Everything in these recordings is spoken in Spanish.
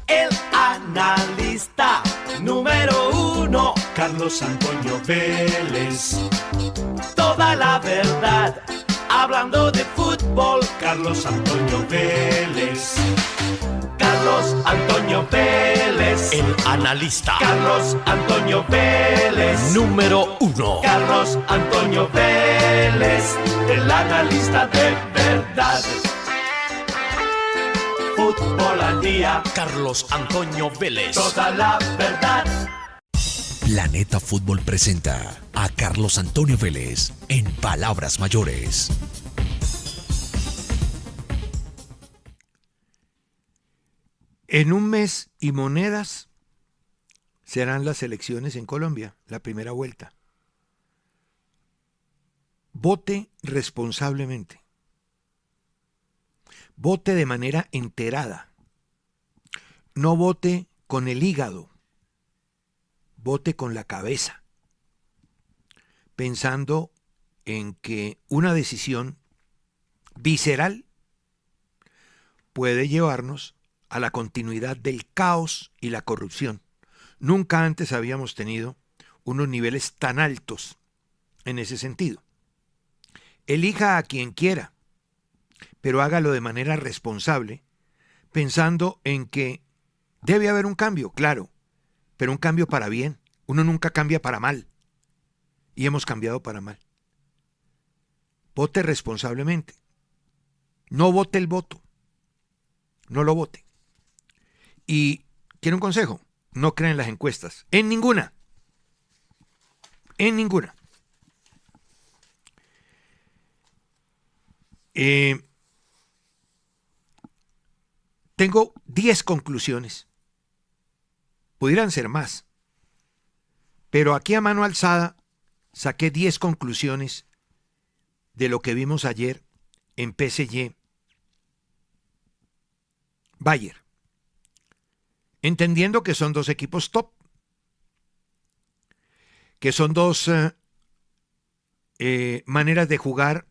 El analista número uno, Carlos Antonio Vélez. Toda la verdad, hablando de fútbol, Carlos Antonio Vélez. Carlos Antonio Vélez, el analista. Carlos Antonio Vélez, número uno. Carlos Antonio Vélez, el analista de verdad. Fútbol al día. Carlos Antonio Vélez. Toda la verdad. Planeta Fútbol presenta a Carlos Antonio Vélez en Palabras Mayores. En un mes y monedas serán las elecciones en Colombia, la primera vuelta. Vote responsablemente. Vote de manera enterada. No vote con el hígado. Vote con la cabeza. Pensando en que una decisión visceral puede llevarnos a la continuidad del caos y la corrupción. Nunca antes habíamos tenido unos niveles tan altos en ese sentido. Elija a quien quiera, pero hágalo de manera responsable, pensando en que debe haber un cambio, claro, pero un cambio para bien. Uno nunca cambia para mal, y hemos cambiado para mal. Vote responsablemente. No vote el voto. No lo vote. Y quiero un consejo, no crea en las encuestas, en ninguna. En ninguna. Tengo 10 conclusiones. Pudieran ser más. Pero aquí a mano alzada saqué 10 conclusiones de lo que vimos ayer en PSG Bayern. Entendiendo que son dos equipos top, que son dos maneras de jugar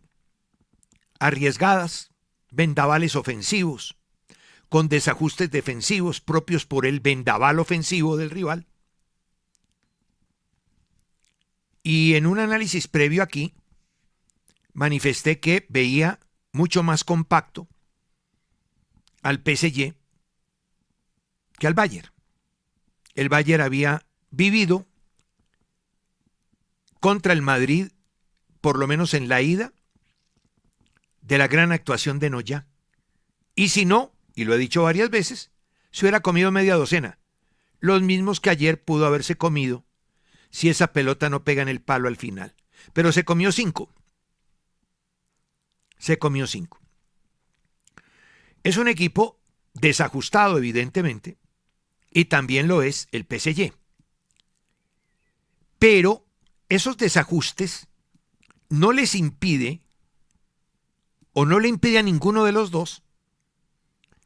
arriesgadas, vendavales ofensivos, con desajustes defensivos propios por el vendaval ofensivo del rival. Y en un análisis previo aquí, manifesté que veía mucho más compacto al PSG que al Bayern. El Bayern había vivido contra el Madrid, por lo menos en la ida, de la gran actuación de Neuer. Y si no, y lo he dicho varias veces, se hubiera comido media docena, los mismos que ayer pudo haberse comido si esa pelota no pega en el palo al final. Pero se comió 5. Se comió 5. Es un equipo desajustado, evidentemente, y también lo es el PSG. Pero esos desajustes no les impide, o no le impide a ninguno de los dos,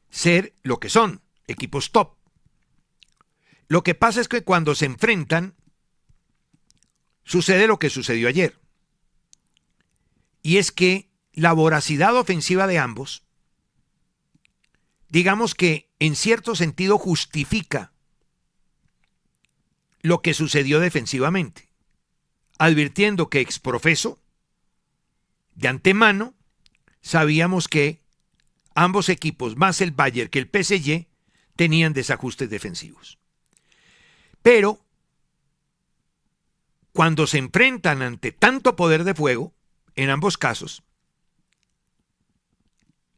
ser lo que son, equipos top. Lo que pasa es que cuando se enfrentan, sucede lo que sucedió ayer. Y es que la voracidad ofensiva de ambos, digamos que en cierto sentido justifica lo que sucedió defensivamente, advirtiendo que exprofeso, de antemano, sabíamos que ambos equipos, más el Bayern que el PSG, tenían desajustes defensivos. Pero cuando se enfrentan ante tanto poder de fuego, en ambos casos,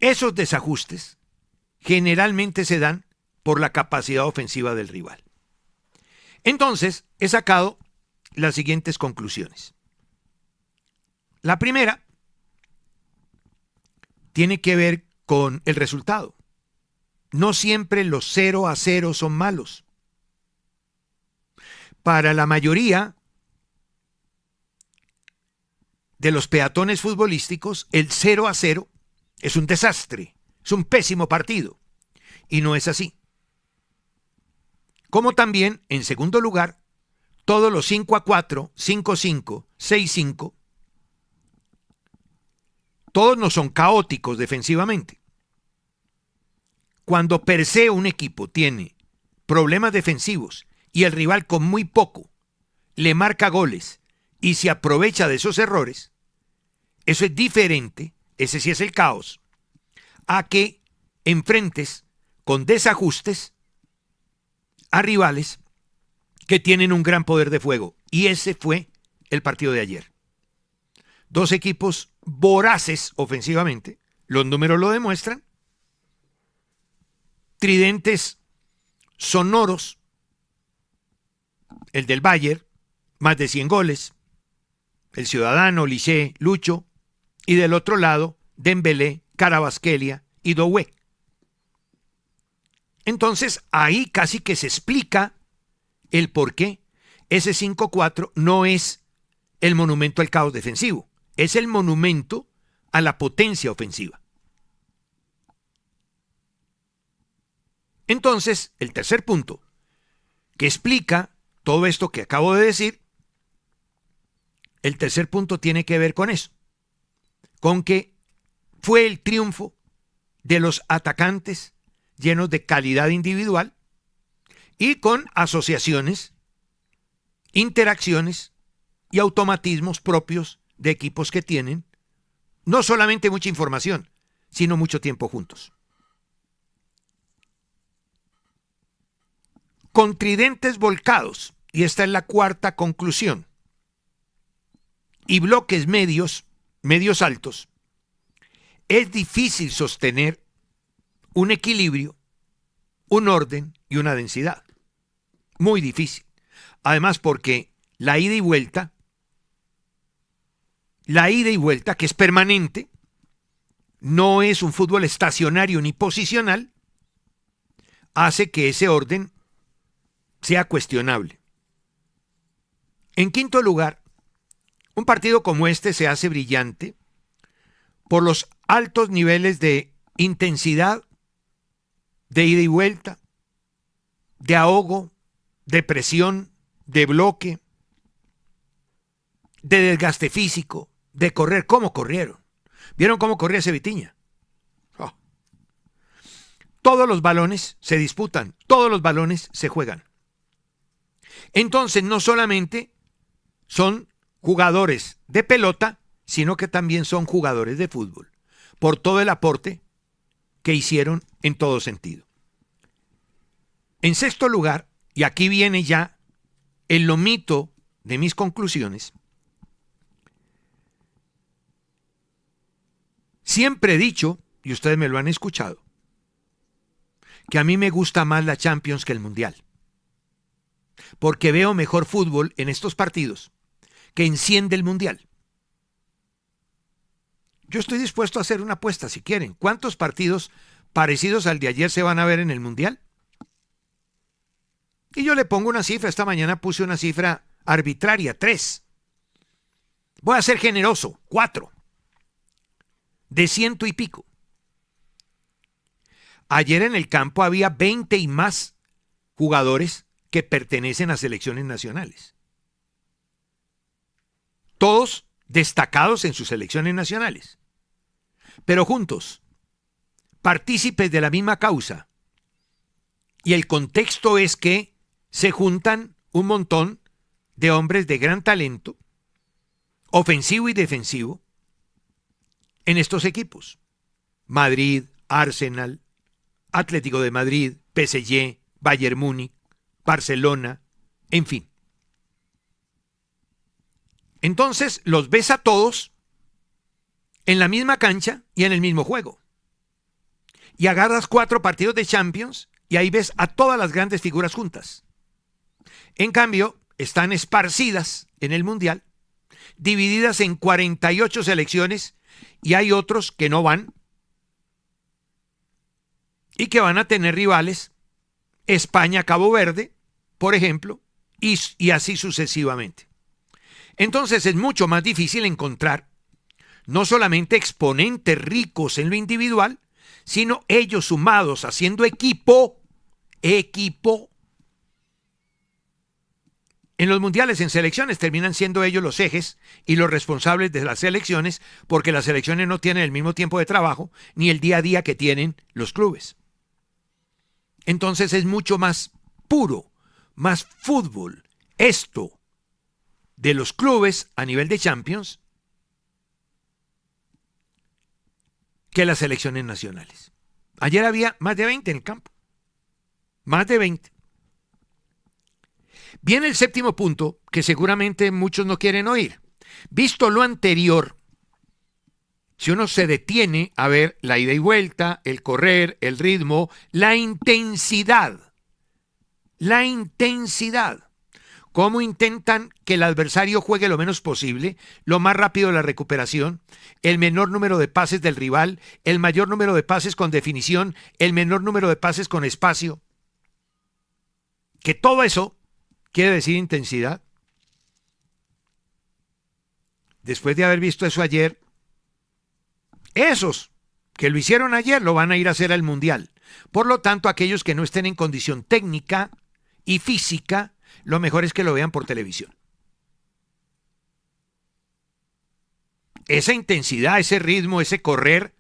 esos desajustes generalmente se dan por la capacidad ofensiva del rival. Entonces, he sacado las siguientes conclusiones. La primera tiene que ver con el resultado. No siempre los 0-0 son malos. Para la mayoría de los peatones futbolísticos, el 0-0 es un desastre, es un pésimo partido. Y no es así. Como también, en segundo lugar, todos los 5-4, 5-5, 6-5, todos no son caóticos defensivamente. Cuando per se un equipo tiene problemas defensivos y el rival con muy poco le marca goles y se aprovecha de esos errores, eso es diferente, ese sí es el caos, a que enfrentes con desajustes a rivales que tienen un gran poder de fuego. Y ese fue el partido de ayer. Dos equipos voraces ofensivamente, los números lo demuestran, tridentes sonoros, el del Bayern, más de 100 goles, el Ciudadano, Liché, Lucho, y del otro lado, Dembélé, Kvaratskhelia y Doué. Entonces, ahí casi que se explica el por qué ese 5-4 no es el monumento al caos defensivo, es el monumento a la potencia ofensiva. Entonces, el tercer punto que explica todo esto que acabo de decir, el tercer punto tiene que ver con eso, con que fue el triunfo de los atacantes llenos de calidad individual y con asociaciones, interacciones y automatismos propios de equipos que tienen no solamente mucha información, sino mucho tiempo juntos. Con tridentes volcados, y esta es la cuarta conclusión, y bloques medios altos, es difícil sostener un equilibrio, un orden y una densidad. Muy difícil. Además porque la ida y vuelta, que es permanente, no es un fútbol estacionario ni posicional, hace que ese orden sea cuestionable. En quinto lugar, un partido como este se hace brillante por los altos niveles de intensidad, de ida y vuelta, de ahogo, de presión, de bloque, de desgaste físico, de correr. ¿Cómo corrieron? ¿Vieron cómo corría ese Vitinha? Oh. Todos los balones se disputan, todos los balones se juegan. Entonces no solamente son jugadores de pelota, sino que también son jugadores de fútbol, por todo el aporte que hicieron en todo sentido. En sexto lugar, y aquí viene ya el lomito de mis conclusiones, siempre he dicho, y ustedes me lo han escuchado, que a mí me gusta más la Champions que el Mundial, porque veo mejor fútbol en estos partidos que enciende el Mundial. Yo estoy dispuesto a hacer una apuesta si quieren. ¿Cuántos partidos parecidos al de ayer se van a ver en el Mundial? Y yo le pongo una cifra. Esta mañana puse una cifra arbitraria, 3. Voy a ser generoso, 4. De 100 y pico. Ayer en el campo había 20 y más jugadores que pertenecen a selecciones nacionales. Todos destacados en sus selecciones nacionales, pero juntos, partícipes de la misma causa. Y el contexto es que se juntan un montón de hombres de gran talento, ofensivo y defensivo, en estos equipos. Madrid, Arsenal, Atlético de Madrid, PSG, Bayern Múnich, Barcelona, en fin. Entonces los ves a todos en la misma cancha y en el mismo juego. Y agarras 4 partidos de Champions y ahí ves a todas las grandes figuras juntas. En cambio, están esparcidas en el Mundial, divididas en 48 selecciones, y hay otros que no van y que van a tener rivales, España-Cabo Verde, por ejemplo, y así sucesivamente. Entonces es mucho más difícil encontrar no solamente exponentes ricos en lo individual, sino ellos sumados haciendo equipo. En los mundiales, en selecciones, terminan siendo ellos los ejes y los responsables de las selecciones, porque las selecciones no tienen el mismo tiempo de trabajo ni el día a día que tienen los clubes. Entonces es mucho más puro, más fútbol, esto de los clubes a nivel de Champions que las selecciones nacionales. Ayer había más de 20 en el campo. Más de 20. Viene el séptimo punto que seguramente muchos no quieren oír. Visto lo anterior, si uno se detiene a ver la ida y vuelta, el correr, el ritmo, la intensidad, cómo intentan que el adversario juegue lo menos posible, lo más rápido la recuperación, el menor número de pases del rival, el mayor número de pases con definición, el menor número de pases con espacio. Que todo eso quiere decir intensidad. Después de haber visto eso ayer, esos que lo hicieron ayer lo van a ir a hacer al Mundial. Por lo tanto, aquellos que no estén en condición técnica y física, lo mejor es que lo vean por televisión. Esa intensidad, ese ritmo, ese correr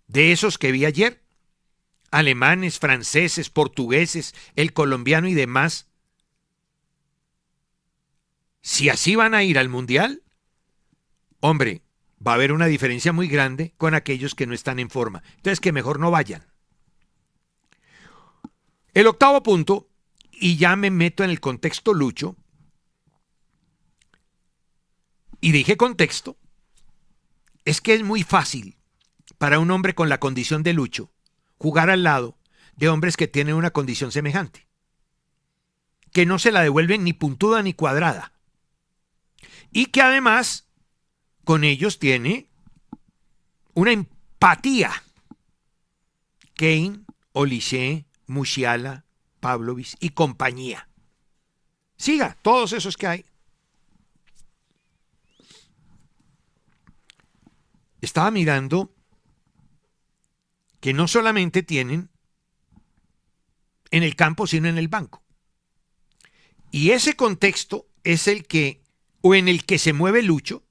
de esos que vi ayer, alemanes, franceses, portugueses, el colombiano y demás, si así van a ir al Mundial, hombre, va a haber una diferencia muy grande con aquellos que no están en forma. Entonces, que mejor no vayan. El octavo punto, y ya me meto en el contexto Lucho, y dije contexto, es que es muy fácil para un hombre con la condición de Lucho jugar al lado de hombres que tienen una condición semejante, que no se la devuelven ni puntuda ni cuadrada, y que además con ellos tiene una empatía. Kane, Olise, Musiala, Pavlovic y compañía. Siga, todos esos que hay. Estaba mirando que no solamente tienen en el campo, sino en el banco. Y ese contexto es el que, o en el que se mueve Lucho,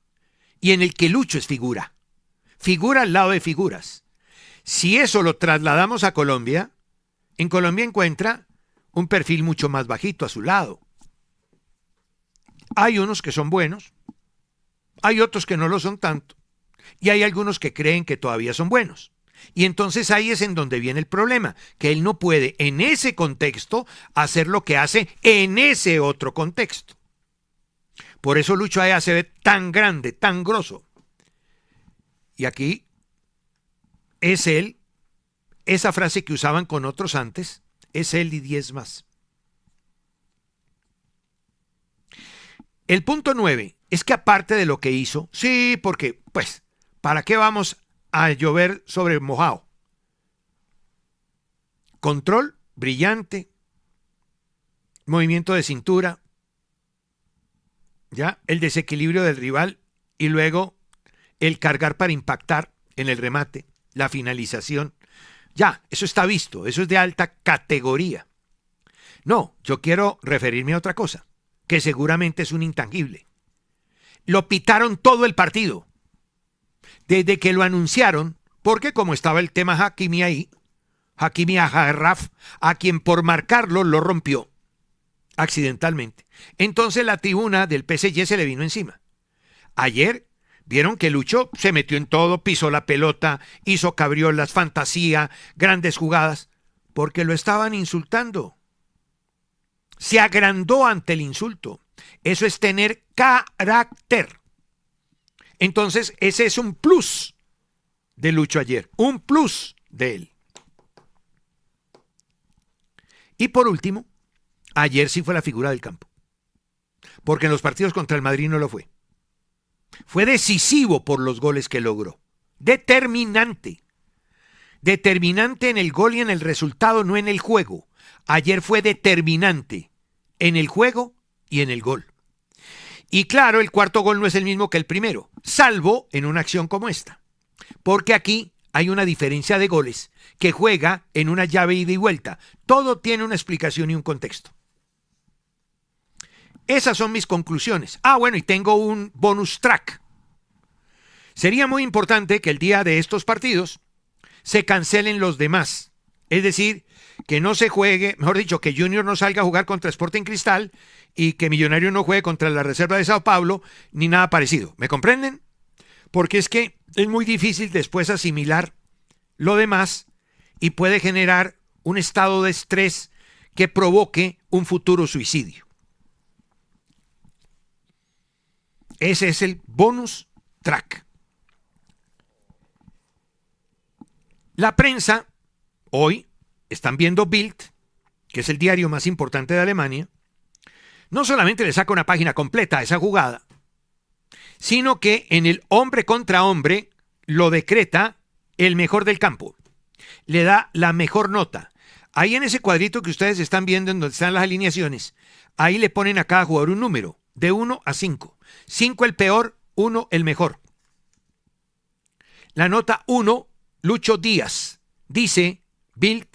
y en el que Lucho es figura. Figura al lado de figuras. Si eso lo trasladamos a Colombia, en Colombia encuentra un perfil mucho más bajito a su lado. Hay unos que son buenos, hay otros que no lo son tanto, y hay algunos que creen que todavía son buenos. Y entonces ahí es en donde viene el problema, que él no puede en ese contexto hacer lo que hace en ese otro contexto. Por eso Lucho allá se ve tan grande, tan grosso. Y aquí es él, esa frase que usaban con otros antes, es él y 10 más. El punto 9 es que aparte de lo que hizo, sí, porque, pues, ¿para qué vamos a llover sobre mojado? Control brillante, movimiento de cintura, ya el desequilibrio del rival y luego el cargar para impactar en el remate, la finalización. Ya, eso está visto, eso es de alta categoría. No, yo quiero referirme a otra cosa, que seguramente es un intangible. Lo pitaron todo el partido. Desde que lo anunciaron, porque como estaba el tema Hakimi ahí, Hakimi Ajarraf, a quien por marcarlo lo rompió accidentalmente. Entonces la tribuna del PSG se le vino encima. Ayer vieron que Lucho se metió en todo, pisó la pelota, hizo cabriolas, fantasía, grandes jugadas, porque lo estaban insultando. Se agrandó ante el insulto. Eso es tener carácter. Entonces ese es un plus de Lucho ayer, un plus de él. Y por último, ayer sí fue la figura del campo, porque en los partidos contra el Madrid no lo fue. Fue decisivo por los goles que logró. Determinante. Determinante en el gol y en el resultado, no en el juego. Ayer fue determinante en el juego y en el gol. Y claro, el cuarto gol no es el mismo que el primero, salvo en una acción como esta. Porque aquí hay una diferencia de goles que juega en una llave ida y vuelta. Todo tiene una explicación y un contexto. Esas son mis conclusiones. Bueno, y tengo un bonus track. Sería muy importante que el día de estos partidos se cancelen los demás Es decir, que no se juegue, mejor dicho, que Junior no salga a jugar contra Sporting Cristal y que Millonario no juegue contra la Reserva de Sao Paulo, ni nada parecido. ¿Me comprenden? Porque es que es muy difícil después asimilar lo demás y puede generar un estado de estrés que provoque un futuro suicidio. Ese es el bonus track. La prensa, hoy, están viendo Bild, que es el diario más importante de Alemania, no solamente le saca una página completa a esa jugada, sino que en el hombre contra hombre lo decreta el mejor del campo. Le da la mejor nota. Ahí en ese cuadrito que ustedes están viendo en donde están las alineaciones, ahí le ponen a cada jugador un número, de 1 a 5. 5 el peor, 1 el mejor. La nota 1, Lucho Díaz, dice Bild,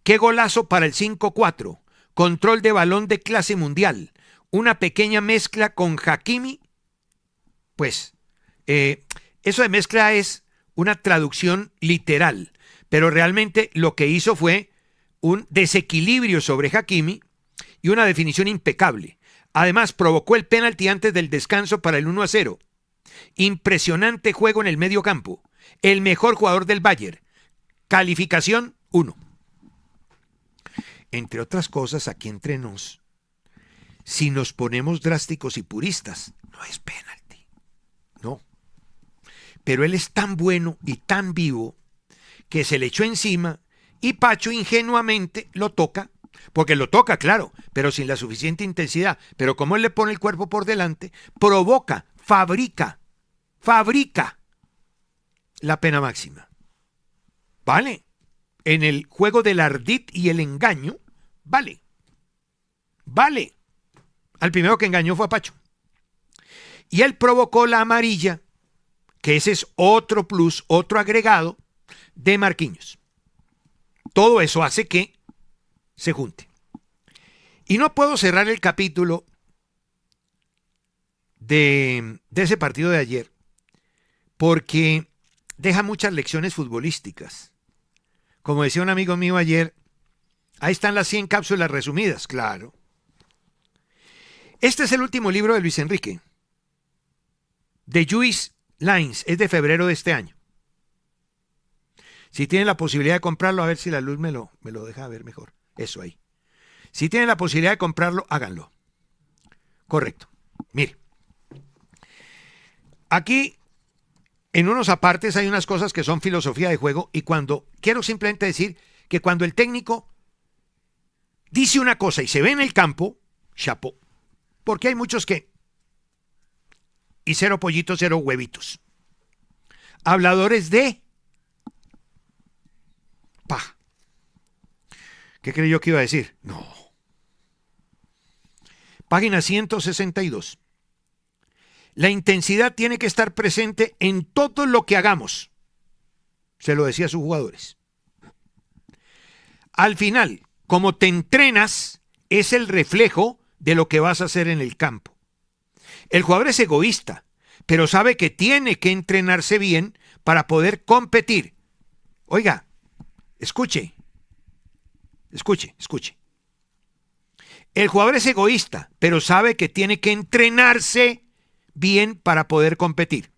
qué golazo para el 5-4, control de balón de clase mundial, una pequeña mezcla con Hakimi. Pues, eso de mezcla es una traducción literal, pero realmente lo que hizo fue un desequilibrio sobre Hakimi y una definición impecable. Además, provocó el penalti antes del descanso para el 1-0. Impresionante juego en el medio campo. El mejor jugador del Bayern. Calificación 1. Entre otras cosas, aquí entre nos, si nos ponemos drásticos y puristas, no es penalti. No. Pero él es tan bueno y tan vivo que se le echó encima y Pacho ingenuamente lo toca. Porque lo toca, claro, pero sin la suficiente intensidad. Pero como él le pone el cuerpo por delante, provoca, fabrica la pena máxima. ¿Vale? En el juego del ardid y el engaño, vale. Al primero que engañó fue a Pacho. Y él provocó la amarilla, que ese es otro plus, otro agregado de Marquinhos. Todo eso hace que se junte. Y no puedo cerrar el capítulo de ese partido de ayer porque deja muchas lecciones futbolísticas. Como decía un amigo mío ayer, ahí están las 100 cápsulas resumidas, claro. Este es el último libro de Luis Enrique, de Juice Lines, es de febrero de este año. Si tienen la posibilidad de comprarlo, a ver si la luz me lo deja ver mejor. Eso ahí. Si tienen la posibilidad de comprarlo, háganlo. Correcto. Mire. Aquí, en unos apartes hay unas cosas que son filosofía de juego y quiero simplemente decir que cuando el técnico dice una cosa y se ve en el campo, chapó. Porque hay muchos que, y 0 pollitos, 0 huevitos. Habladores de pa. ¿Qué creyó que iba a decir? No. Página 162. La intensidad tiene que estar presente en todo lo que hagamos. Se lo decía a sus jugadores. Al final, como te entrenas, es el reflejo de lo que vas a hacer en el campo. El jugador es egoísta, pero sabe que tiene que entrenarse bien para poder competir. Oiga, escuche. El jugador es egoísta, pero sabe que tiene que entrenarse bien para poder competir.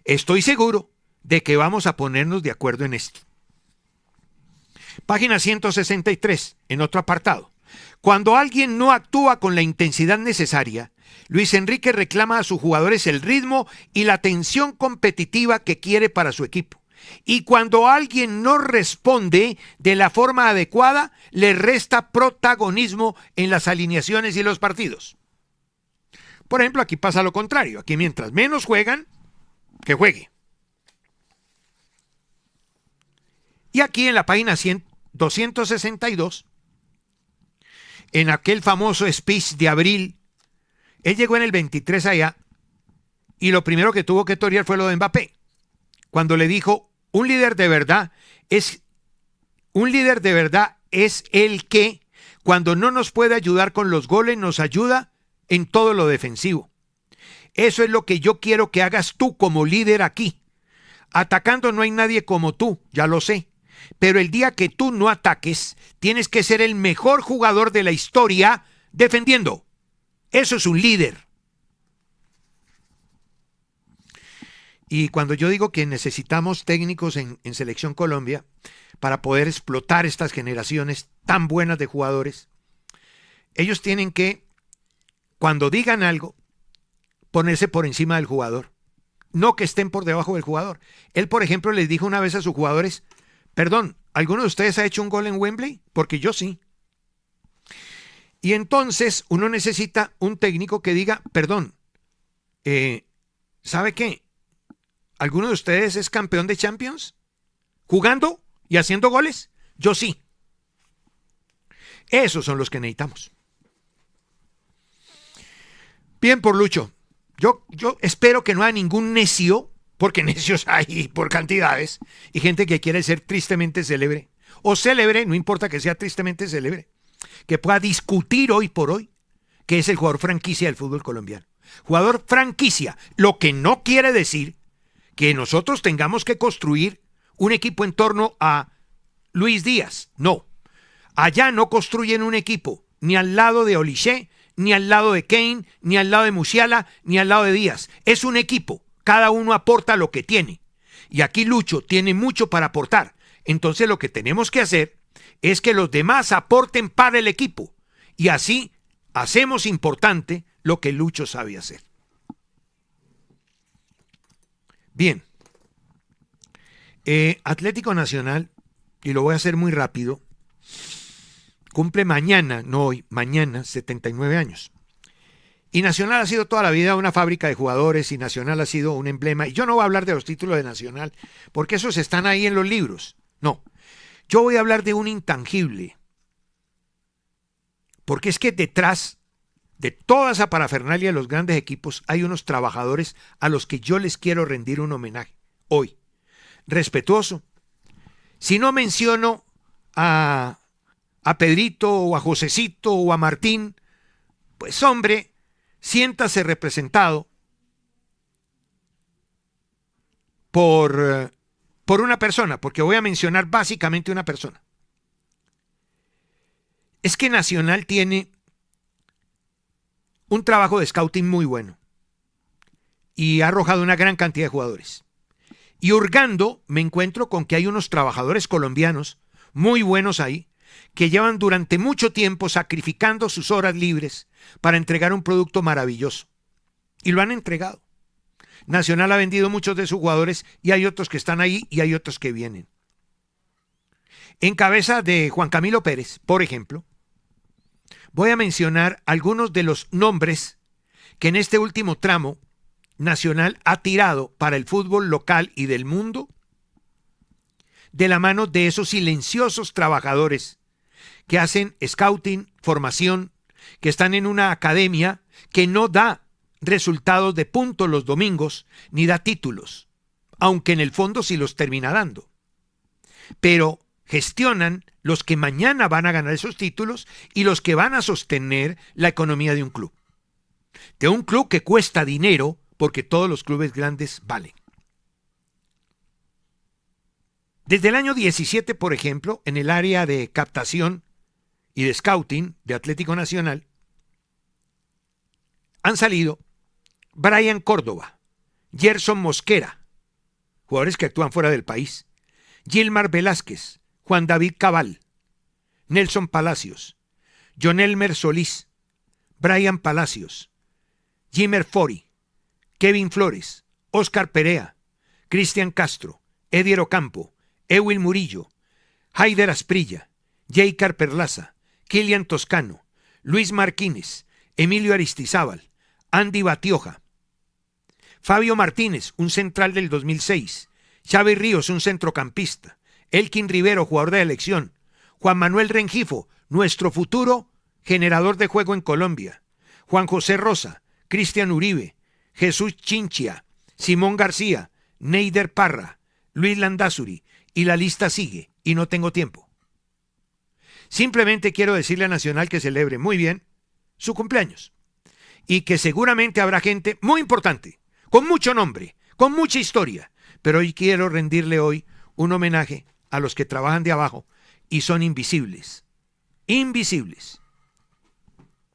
Estoy seguro de que vamos a ponernos de acuerdo en esto. Página 163, en otro apartado. Cuando alguien no actúa con la intensidad necesaria, Luis Enrique reclama a sus jugadores el ritmo y la tensión competitiva que quiere para su equipo. Y cuando alguien no responde de la forma adecuada, le resta protagonismo en las alineaciones y los partidos. Por ejemplo, aquí pasa lo contrario. Aquí mientras menos juegan, que juegue. Y aquí en la página 262, en aquel famoso speech de abril, él llegó en el 23 allá y lo primero que tuvo que torear fue lo de Mbappé. Cuando le dijo, un líder de verdad es el que, cuando no nos puede ayudar con los goles, nos ayuda en todo lo defensivo. Eso es lo que yo quiero que hagas tú como líder aquí. Atacando no hay nadie como tú, ya lo sé. Pero el día que tú no ataques, tienes que ser el mejor jugador de la historia defendiendo. Eso es un líder. Y cuando yo digo que necesitamos técnicos en Selección Colombia para poder explotar estas generaciones tan buenas de jugadores, ellos tienen que, cuando digan algo, ponerse por encima del jugador. No que estén por debajo del jugador. Él, por ejemplo, les dijo una vez a sus jugadores, perdón, ¿alguno de ustedes ha hecho un gol en Wembley? Porque yo sí. Y entonces uno necesita un técnico que diga, perdón, ¿sabe qué? ¿Alguno de ustedes es campeón de Champions? ¿Jugando y haciendo goles? Yo sí. Esos son los que necesitamos. Bien por Lucho. Yo espero que no haya ningún necio, porque necios hay por cantidades, y gente que quiere ser tristemente célebre, o célebre, no importa que sea tristemente célebre, que pueda discutir hoy por hoy que es el jugador franquicia del fútbol colombiano. Jugador franquicia, lo que no quiere decir que nosotros tengamos que construir un equipo en torno a Luis Díaz. No, allá no construyen un equipo, ni al lado de Olise, ni al lado de Kane, ni al lado de Musiala, ni al lado de Díaz. Es un equipo, cada uno aporta lo que tiene. Y aquí Lucho tiene mucho para aportar. Entonces lo que tenemos que hacer es que los demás aporten para el equipo. Y así hacemos importante lo que Lucho sabe hacer. Bien. Atlético Nacional, y lo voy a hacer muy rápido, cumple mañana, no hoy, mañana, 79 años. Y Nacional ha sido toda la vida una fábrica de jugadores, y Nacional ha sido un emblema. Y yo no voy a hablar de los títulos de Nacional, porque esos están ahí en los libros. No, yo voy a hablar de un intangible. Porque es que detrás de toda esa parafernalia de los grandes equipos hay unos trabajadores a los que yo les quiero rendir un homenaje hoy. Respetuoso. Si no menciono a Pedrito o a Josecito o a Martín, pues hombre, siéntase representado por una persona, porque voy a mencionar básicamente una persona. Es que Nacional tiene un trabajo de scouting muy bueno y ha arrojado una gran cantidad de jugadores. Y hurgando me encuentro con que hay unos trabajadores colombianos muy buenos ahí, que llevan durante mucho tiempo sacrificando sus horas libres para entregar un producto maravilloso. Y lo han entregado. Nacional ha vendido muchos de sus jugadores y hay otros que están ahí y hay otros que vienen. En cabeza de Juan Camilo Pérez, por ejemplo, voy a mencionar algunos de los nombres que en este último tramo Nacional ha tirado para el fútbol local y del mundo de la mano de esos silenciosos trabajadores que hacen scouting, formación, que están en una academia que no da resultados de puntos los domingos ni da títulos, aunque en el fondo sí los termina dando. Pero gestionan los que mañana van a ganar esos títulos y los que van a sostener la economía de un club. De un club que cuesta dinero, porque todos los clubes grandes valen. Desde el año 17, por ejemplo, en el área de captación y de scouting de Atlético Nacional, han salido Brian Córdoba, Gerson Mosquera, jugadores que actúan fuera del país, Gilmar Velázquez, Juan David Cabal, Nelson Palacios, John Elmer Solís, Brian Palacios, Jimmer Fori, Kevin Flores, Oscar Perea, Cristian Castro, Edier Ocampo, Ewil Murillo, Haider Asprilla, Jeicar Perlaza, Kilian Toscano, Luis Martínez, Emilio Aristizábal, Andy Batioja, Fabio Martínez, un central del 2006, Xavi Ríos, un centrocampista, Elkin Rivero, jugador de elección, Juan Manuel Rengifo, nuestro futuro generador de juego en Colombia, Juan José Rosa, Cristian Uribe, Jesús Chinchia, Simón García, Neider Parra, Luis Landazuri, y la lista sigue, y no tengo tiempo. Simplemente quiero decirle a Nacional que celebre muy bien su cumpleaños y que seguramente habrá gente muy importante, con mucho nombre, con mucha historia, pero hoy quiero rendirle hoy un homenaje a los que trabajan de abajo y son invisibles,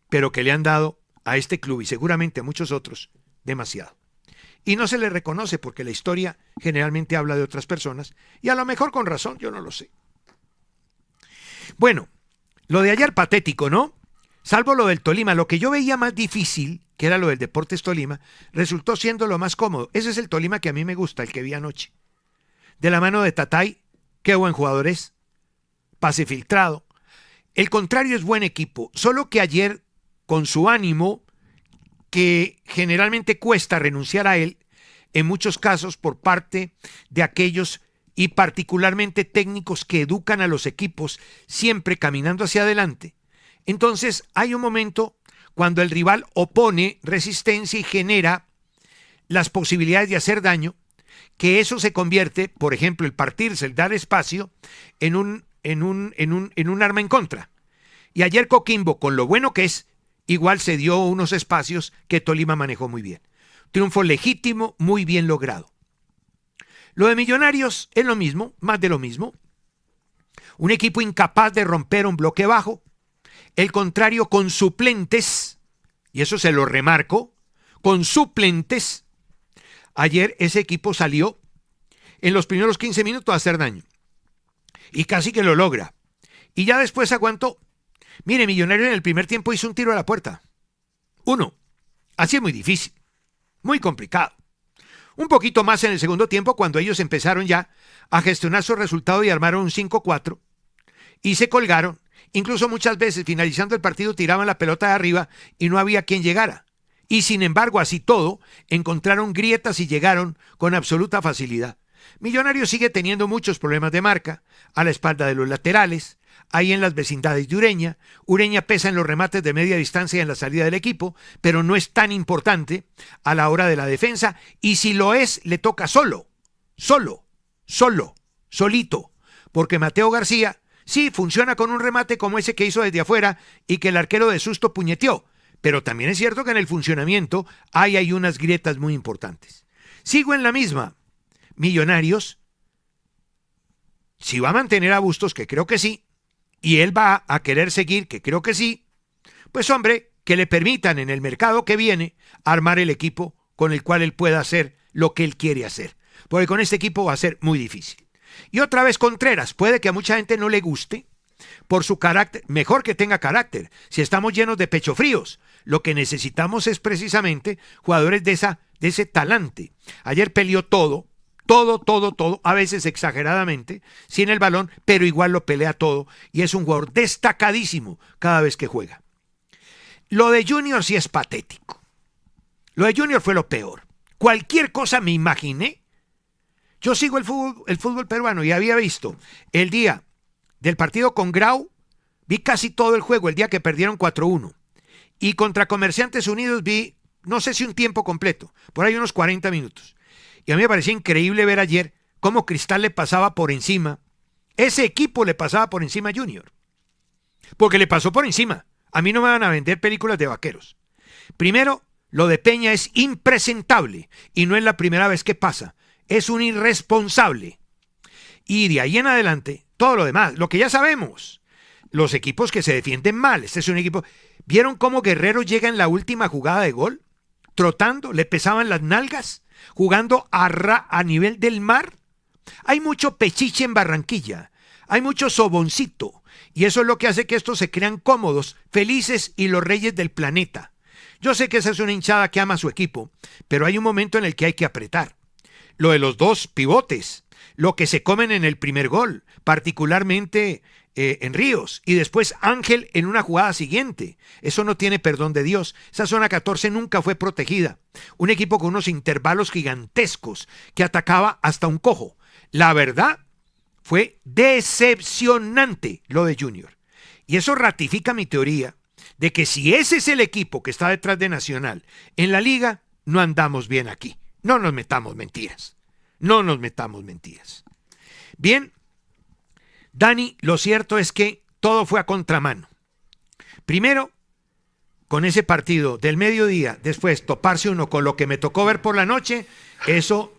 pero que le han dado a este club y seguramente a muchos otros demasiado. Y no se le reconoce porque la historia generalmente habla de otras personas y a lo mejor con razón, yo no lo sé. Bueno, lo de ayer patético, ¿no? Salvo lo del Tolima, lo que yo veía más difícil, que era lo del Deportes Tolima, resultó siendo lo más cómodo. Ese es el Tolima que a mí me gusta, el que vi anoche. De la mano de Tatay, qué buen jugador es, pase filtrado. El contrario es buen equipo, solo que ayer, con su ánimo, que generalmente cuesta renunciar a él, en muchos casos por parte de aquellos y particularmente técnicos que educan a los equipos siempre caminando hacia adelante. Entonces hay un momento cuando el rival opone resistencia y genera las posibilidades de hacer daño, que eso se convierte, por ejemplo, el partirse, el dar espacio, en un arma en contra. Y ayer Coquimbo, con lo bueno que es, igual se dio unos espacios que Tolima manejó muy bien. Triunfo legítimo, muy bien logrado. Lo de Millonarios es lo mismo, más de lo mismo. Un equipo incapaz de romper un bloque bajo. El contrario, con suplentes, y eso se lo remarco, con suplentes. Ayer ese equipo salió en los primeros 15 minutos a hacer daño. Y casi que lo logra. Y ya después aguantó. Mire, Millonarios en el primer tiempo hizo un tiro a la puerta. 1. Así es muy difícil. Muy complicado. Un poquito más en el segundo tiempo cuando ellos empezaron ya a gestionar su resultado y armaron un 5-4 y se colgaron. Incluso muchas veces finalizando el partido tiraban la pelota de arriba y no había quien llegara. Y sin embargo, así todo, encontraron grietas y llegaron con absoluta facilidad. Millonarios sigue teniendo muchos problemas de marca, a la espalda de los laterales, ahí en las vecindades de Ureña. Ureña pesa en los remates de media distancia y en la salida del equipo, pero no es tan importante a la hora de la defensa, y si lo es, le toca solito, porque Mateo García sí funciona con un remate como ese que hizo desde afuera y que el arquero de susto puñeteó, pero también es cierto que en el funcionamiento hay unas grietas muy importantes. Sigo en la misma. Millonarios, si va a mantener a Bustos, que creo que sí, y él va a querer seguir, que creo que sí, pues hombre, que le permitan en el mercado que viene armar el equipo con el cual él pueda hacer lo que él quiere hacer, porque con este equipo va a ser muy difícil. Y otra vez Contreras, puede que a mucha gente no le guste por su carácter, mejor que tenga carácter, si estamos llenos de pecho fríos, lo que necesitamos es precisamente jugadores de ese talante. Ayer peleó todo, a veces exageradamente, sin el balón, pero igual lo pelea todo y es un jugador destacadísimo cada vez que juega. Lo de Junior sí es patético. Lo de Junior fue lo peor. Cualquier cosa me imaginé. Yo sigo el fútbol peruano y había visto el día del partido con Grau, vi casi todo el juego, el día que perdieron 4-1. Y contra Comerciantes Unidos vi, no sé si un tiempo completo, por ahí unos 40 minutos. Y a mí me parecía increíble ver ayer cómo Cristal le pasaba por encima. Ese equipo le pasaba por encima a Junior. Porque le pasó por encima. A mí no me van a vender películas de vaqueros. Primero, lo de Peña es impresentable. Y no es la primera vez que pasa. Es un irresponsable. Y de ahí en adelante, todo lo demás, lo que ya sabemos. Los equipos que se defienden mal. Este es un equipo... ¿Vieron cómo Guerrero llega en la última jugada de gol? Trotando, le pesaban las nalgas. Jugando a nivel del mar. Hay mucho pechiche en Barranquilla, hay mucho soboncito, y eso es lo que hace que estos se crean cómodos, felices y los reyes del planeta. Yo sé que esa es una hinchada que ama a su equipo, pero hay un momento en el que hay que apretar. Lo de los dos pivotes, lo que se comen en el primer gol, particularmente en Ríos, y después Ángel en una jugada siguiente. Eso no tiene perdón de Dios. Esa zona 14 nunca fue protegida. Un equipo con unos intervalos gigantescos que atacaba hasta un cojo. La verdad, fue decepcionante lo de Junior. Y eso ratifica mi teoría de que si ese es el equipo que está detrás de Nacional en la liga, no andamos bien aquí. No nos metamos mentiras. Bien, Dani, lo cierto es que todo fue a contramano. Primero, con ese partido del mediodía, después toparse uno con lo que me tocó ver por la noche, eso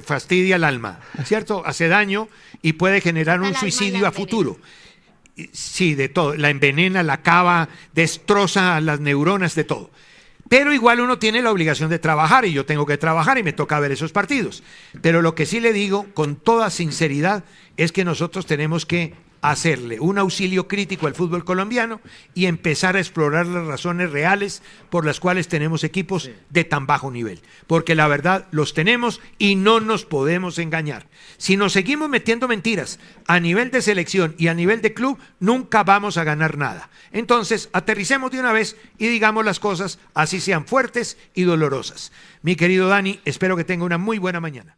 fastidia el alma, ¿cierto? Hace daño y puede generar un suicidio a futuro. Sí, de todo. La envenena, la acaba, destroza las neuronas, de todo. Pero igual uno tiene la obligación de trabajar y yo tengo que trabajar y me toca ver esos partidos. Pero lo que sí le digo con toda sinceridad es que nosotros tenemos que hacerle un auxilio crítico al fútbol colombiano y empezar a explorar las razones reales por las cuales tenemos equipos de tan bajo nivel. Porque la verdad los tenemos y no nos podemos engañar. Si nos seguimos metiendo mentiras a nivel de selección y a nivel de club, nunca vamos a ganar nada. Entonces, aterricemos de una vez y digamos las cosas así sean fuertes y dolorosas. Mi querido Dani, espero que tenga una muy buena mañana.